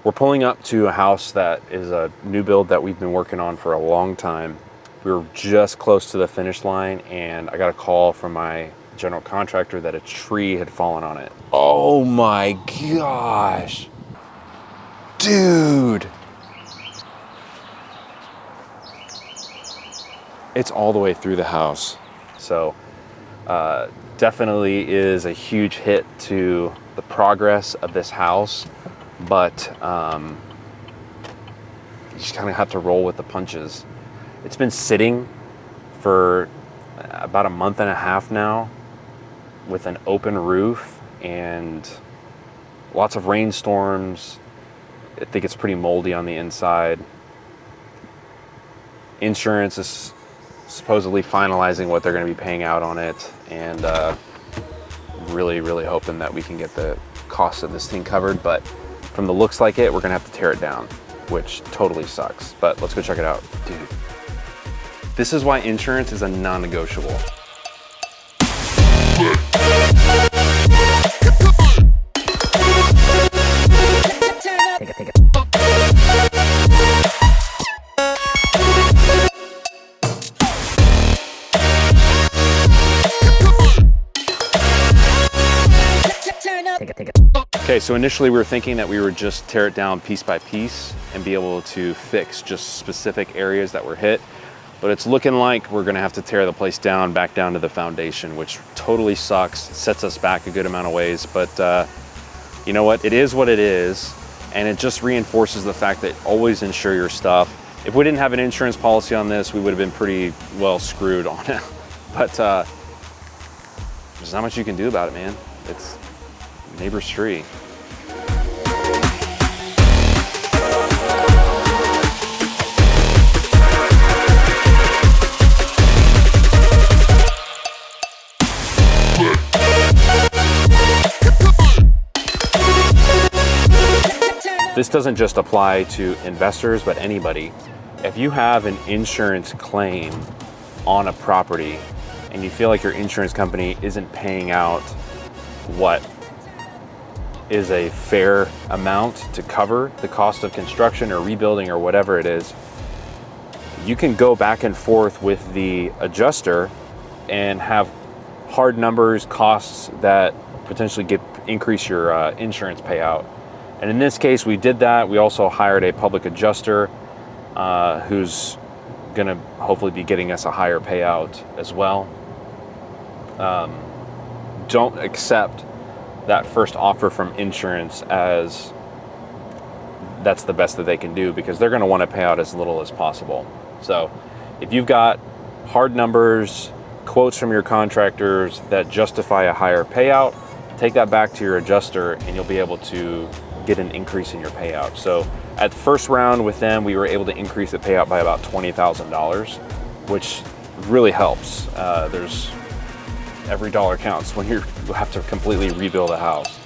We're pulling up to a house that is a new build that we've been working on for a long time. We were just close to the finish line, and I got a call from my general contractor that a tree had fallen on it. Oh my gosh. Dude. It's all the way through the house. So definitely is a huge hit to the progress of this house, but you just kind of have to roll with the punches. It's been sitting for about a month and a half now with an open roof and lots of rainstorms. I think it's pretty moldy on the inside. Insurance is supposedly finalizing what they're going to be paying out on it, and really hoping that we can get the cost of this thing covered. But from the looks like it, we're gonna have to tear it down, which totally sucks. But let's go check it out. Dude, this is why insurance is a non-negotiable. Okay, so initially we were thinking that we would just tear it down piece by piece and be able to fix just specific areas that were hit. But it's looking like we're gonna have to tear the place down, back down to the foundation, which totally sucks. It sets us back a good amount of ways, but you know what? It is what it is, and it just reinforces the fact that always insure your stuff. If we didn't have an insurance policy on this, we would have been pretty well screwed on it. But there's not much you can do about it, man. It's neighbor's tree. This doesn't just apply to investors, but anybody. If you have an insurance claim on a property and you feel like your insurance company isn't paying out what is a fair amount to cover the cost of construction or rebuilding or whatever it is, you can go back and forth with the adjuster and have hard numbers, costs that potentially increase your insurance payout. And in this case, we did that. We also hired a public adjuster who's gonna hopefully be getting us a higher payout as well. Don't accept that first offer from insurance as that's the best that they can do, because they're gonna wanna pay out as little as possible. So if you've got hard numbers, quotes from your contractors that justify a higher payout, take that back to your adjuster and you'll be able to get an increase in your payout. So at the first round with them, we were able to increase the payout by about $20,000, which really helps. There's every dollar counts when you have to completely rebuild a house.